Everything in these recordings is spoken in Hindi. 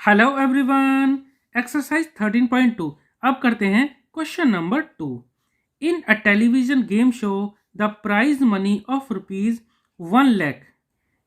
Hello everyone. एक्सरसाइज 13.2। अब करते हैं question number 2। In a television game show the prize money of ₹1 lakh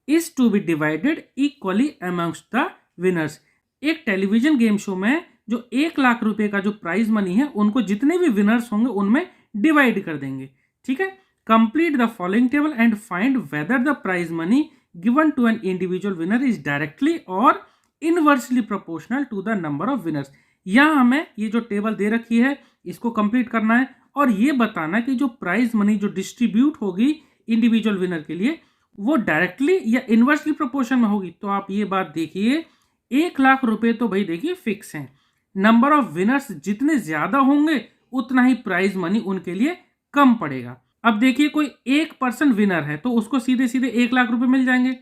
is to be divided equally amongst the winners. एक टेलीविजन गेम शो में जो 1 लाख रुपए का जो प्राइज मनी है उनको जितने भी विनर्स होंगे उनमें डिवाइड कर देंगे। ठीक है। Complete the following table and find whether the prize money given to an individual winner is directly और inversely proportional to the number of winners. यहाँ हमें ये जो टेबल दे रखी है इसको कंप्लीट करना है और ये बताना कि जो प्राइज मनी जो डिस्ट्रीब्यूट होगी इंडिविजुअल विनर के लिए वो डायरेक्टली या इनवर्सली प्रोपोर्शन में होगी। तो आप ये बात देखिए, 1 लाख रुपए तो भाई देखिए फिक्स हैं। नंबर ऑफ विनर्स जितने ज्यादा होंगे उतना ही प्राइज मनी उनके लिए कम पड़ेगा। अब देखिए, कोई एक पर्सन विनर है तो उसको सीधे सीधे 1 लाख रुपए मिल जाएंगे।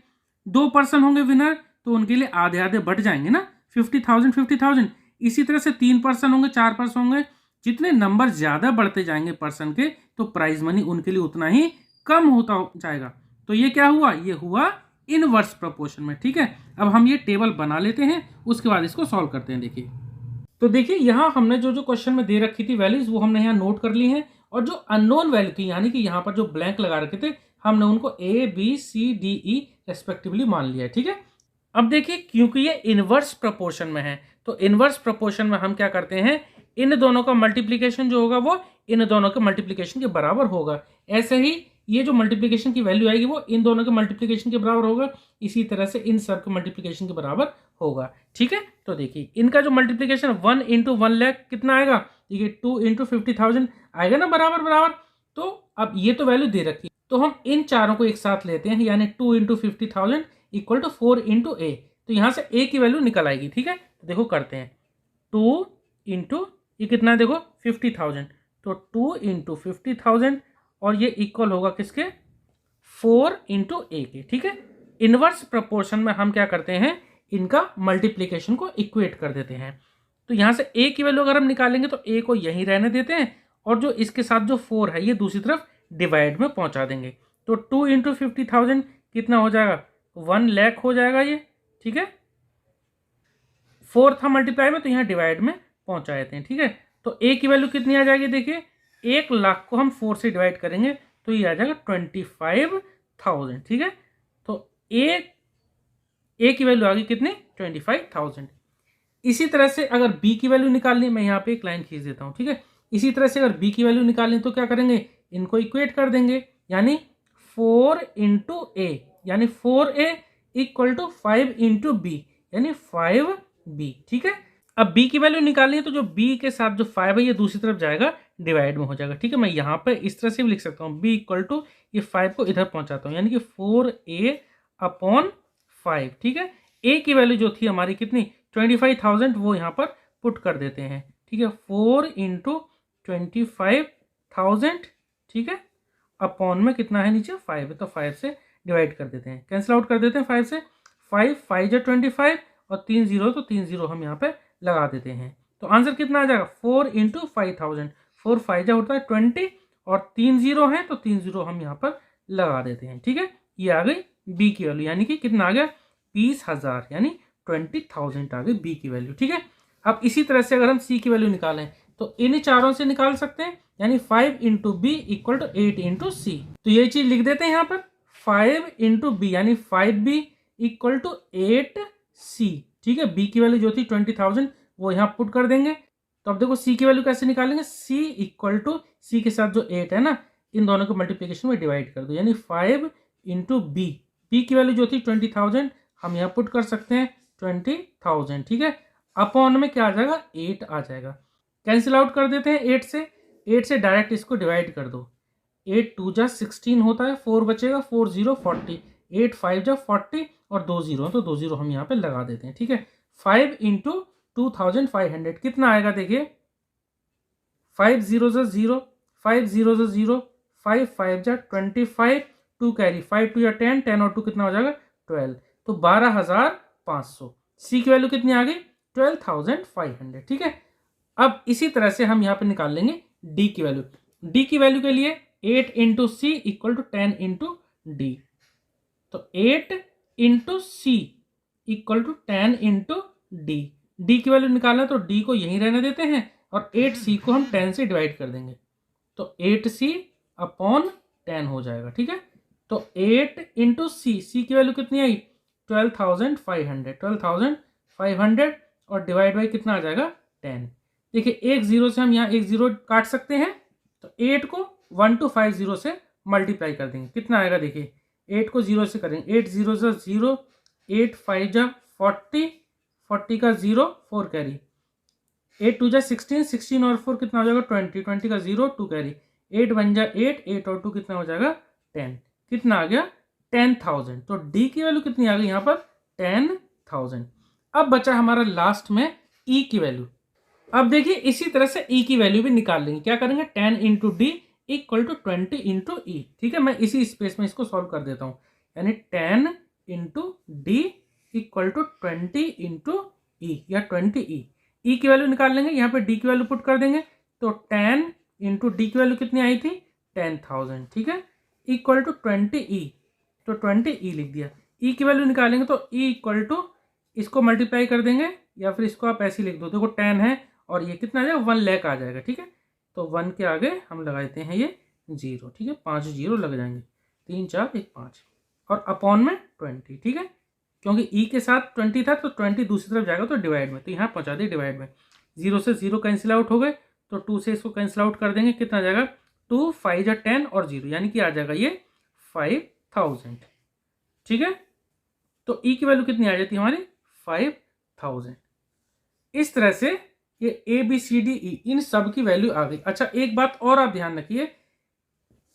2 पर्सन होंगे विनर तो उनके लिए आधे आधे बढ़ जाएंगे ना, 50,000 50,000। इसी तरह से 3 पर्सन होंगे, 4 पर्सन होंगे, जितने नंबर ज्यादा बढ़ते जाएंगे पर्सन के तो प्राइज मनी उनके लिए उतना ही कम होता जाएगा। तो ये क्या हुआ, ये हुआ इनवर्स प्रोपोर्शन में। ठीक है। अब हम ये टेबल बना लेते हैं, उसके बाद इसको सॉल्व करते हैं। देखिए, तो देखिए यहाँ हमने जो जो क्वेश्चन में दे रखी थी वैल्यूज वो हमने यहाँ नोट कर ली हैं, और जो अननोन वैल्यू थी यानी कि यहाँ पर जो ब्लैंक लगा रखे थे हमने उनको A B C D E respectively मान लिया है। ठीक है। अब देखिए, क्योंकि ये इनवर्स प्रोपोर्शन में है तो इनवर्स प्रोपोर्शन में हम क्या करते हैं, इन दोनों का मल्टीप्लीकेशन जो होगा वो इन दोनों के मल्टीप्लीकेशन के बराबर होगा। ऐसे ही ये जो मल्टीप्लीकेशन की वैल्यू आएगी वो इन दोनों के मल्टीप्लीकेशन के बराबर होगा, इसी तरह से इन सब के मल्टीप्लीकेशन के बराबर होगा। ठीक है। तो देखिए, इनका जो मल्टीप्लीकेशन 1 × 1 लाख कितना आएगा, देखिए 2 × 50,000 आएगा ना, बराबर बराबर। तो अब ये तो वैल्यू दे रखी है तो हम इन चारों को एक साथ लेते हैं, यानी 2 × 50,000 इक्वल टू 4 × A। तो यहां से A की वैल्यू निकल आएगी। ठीक है। तो देखो करते हैं, 2 × ये कितना है, देखो 50,000, तो 2 × 50,000 और ये इक्वल होगा किसके, 4 × A के। ठीक है। इनवर्स प्रोपोर्शन में हम क्या करते हैं, इनका मल्टीप्लीकेशन को इक्वेट कर देते हैं। तो यहां से A की वैल्यू अगर हम निकालेंगे तो A को यहीं रहने देते हैं और जो इसके साथ जो 4 है ये दूसरी तरफ डिवाइड में पहुंचा देंगे। तो 2 × 50,000 कितना हो जाएगा, 1 लाख हो जाएगा ये। ठीक है। 4 था मल्टीप्लाई में तो यहाँ डिवाइड में पहुंचा देते हैं। ठीक है। तो A की वैल्यू कितनी आ जाएगी, देखिए 1 लाख को हम 4 से डिवाइड करेंगे तो ये आ जाएगा 25,000। ठीक है। तो A की वैल्यू आ गई कितनी, 25,000। इसी तरह से अगर B की वैल्यू निकालनी, मैं यहाँ पे एक लाइन खींच देता हूँ। ठीक है। इसी तरह से अगर B की वैल्यू निकालनी तो क्या करेंगे, इनको इक्वेट कर देंगे, यानी 4 × A यानी 4A इक्वल टू 5 × B यानी 5B। ठीक है। अब B की वैल्यू निकालनी है तो जो B के साथ जो 5 है ये दूसरी तरफ जाएगा, डिवाइड में हो जाएगा। ठीक है। मैं यहाँ पे इस तरह से भी लिख सकता हूँ, B इक्वल टू ये 5 को इधर पहुंचाता हूँ, यानी कि 4A/5। ठीक है। A की वैल्यू जो थी हमारी कितनी, 25,000, वो यहाँ पर पुट कर देते हैं। ठीक है। 4 × 25,000। ठीक है। अपॉन में कितना है, नीचे 5 है तो 5 से डिवाइड कर देते हैं, कैंसिल आउट कर देते हैं 5 से। 5 5 × 25 और 3 0 तो 3 0 हम यहाँ पे लगा देते हैं। तो आंसर कितना आ जाएगा, 4 × 5,000। 4 5 होता है 20 और 3 0 है तो 3 0 हम यहाँ पर लगा देते हैं। ठीक है। ये आ गई B की वैल्यू, यानी कि कितना आ गया, 20,000 यानी 20,000 आ गई B की वैल्यू। ठीक है। अब इसी तरह से अगर हम C की वैल्यू निकालें तो इन चारों से निकाल सकते हैं, यानी 5 × B इक्वल टू 8 × C। तो ये चीज लिख देते हैं यहाँ पर, 5 × B यानी 5B इक्वल टू 8C। ठीक है। B की वैल्यू जो थी 20,000 वो यहाँ पुट कर देंगे। तो अब देखो C की वैल्यू कैसे निकालेंगे, C इक्वल टू C के साथ जो 8 है ना, इन दोनों को मल्टीप्लीकेशन में डिवाइड कर दो, यानी 5 × B। B की वैल्यू जो थी 20,000 हम यहाँ पुट कर सकते हैं 20,000। ठीक है। अपॉन में क्या आ जाएगा, 8 आ जाएगा, कैंसिल आउट कर देते हैं 8 से। 8 से डायरेक्ट इसको डिवाइड कर दो, 8 2 जा 16 होता है, 4 बचेगा, 4 0 40, 8 5 जा 40 और 2 0 तो 2 0 हम यहाँ पे लगा देते हैं। ठीक है। 5 × 2,500 कितना आएगा, देखिए 5 0 जा 0, 5 0 जा 0, 5 5 जा 25, 2 कैरी, 5 2 या 10, 10 और 2 कितना हो जाएगा 12, तो 12,500। C की वैल्यू कितनी आ गई, 12,500। ठीक है। अब इसी तरह से हम यहाँ पे निकाल लेंगे D की वैल्यू। D की वैल्यू के लिए 8 × C इक्वल टू 10 × D। तो 8 × C इक्वल टू 10 × डी की वैल्यू निकालना है तो डी को यहीं रहने देते हैं और 8c को हम 10 से डिवाइड कर देंगे तो 8c अपॉन 10 हो जाएगा। ठीक है, तो 8 इंटू सी की वैल्यू कितनी आई 12,500 और डिवाइड बाई कितना आ जाएगा 10। देखिए एक जीरो से हम यहाँ एक जीरो काट सकते हैं तो 8 को 1250 से मल्टीप्लाई कर देंगे, कितना आएगा देखिए 8 को 0 से करेंगे 8 जीरो से 0, 8 5 जा 40, 40 का 0 4 कैरी, 8 2 जा 16, 16 और 4 कितना हो जाएगा 20, 20 का 0 2 कैरी, 8 1 जा 8, 8 और 2 कितना हो जाएगा 10, कितना आ गया 10,000। तो डी की वैल्यू कितनी आ गई यहाँ पर 10,000। अब बचा हमारा लास्ट में ई की वैल्यू। अब देखिए इसी तरह से ई की वैल्यू भी निकाल लेंगे, क्या करेंगे 10 into D equal to 20 into E. ठीक है, मैं इसी स्पेस में इसको सॉल्व कर देता हूँ, यानी 10 into D equal to 20 into E या 20 ई की वैल्यू निकाल लेंगे, यहाँ पे डी की वैल्यू पुट कर देंगे तो 10 इंटू डी की वैल्यू कितनी आई थी 10,000। ठीक है, इक्वल टू 20 तो 20 लिख दिया। ई की वैल्यू निकालेंगे तो ई इक्वल टू इसको मल्टीप्लाई कर देंगे या फिर इसको आप ऐसे लिख दो, देखो 10 है और ये कितना आ जाएगा 1 लाख आ जाएगा। ठीक है, तो 1 के आगे हम लगा देते हैं ये 0। ठीक है, 5 0 लग जाएंगे, 3 4 1 5 और अपॉन में 20। ठीक है, क्योंकि ई के साथ 20 था तो 20 दूसरी तरफ जाएगा तो डिवाइड में, तो यहाँ पहुँचा दिए डिवाइड में। 0 से 0 कैंसिल आउट हो गए तो 2 से इसको कैंसिल आउट कर देंगे, कितना आ जाएगा 2 5 जा 10 और 0 यानी कि आ जाएगा ये 5,000। ठीक है, तो ई की वैल्यू कितनी आ जाती है हमारी 5,000। इस तरह से ये A B C D E इन सब की वैल्यू आ गई। अच्छा एक बात और आप ध्यान रखिए,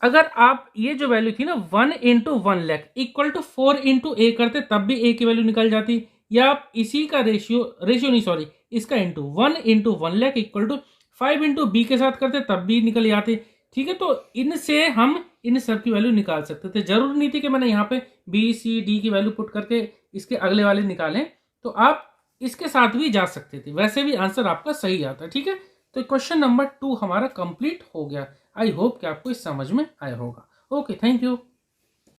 अगर आप ये जो वैल्यू थी ना 1 into 1 lakh equal to 4 into A करते तब भी ए की वैल्यू निकल जाती, या आप इसी का रेशियो नहीं सॉरी इसका into 1 into 1 lakh equal to 5 into B के साथ करते तब भी निकल जाते। ठीक है, तो इनसे हम इन सब की वैल्यू निकाल सकते थे, जरूर नहीं थी कि मैंने यहाँ पे बी सी डी की वैल्यू पुट करके इसके अगले वाले निकालें, तो आप इसके साथ भी जा सकते थे, वैसे भी आंसर आपका सही आता। ठीक है, तो क्वेश्चन नंबर 2 हमारा कंप्लीट हो गया। आई होप कि आपको इस समझ में आया होगा। Okay, thank you.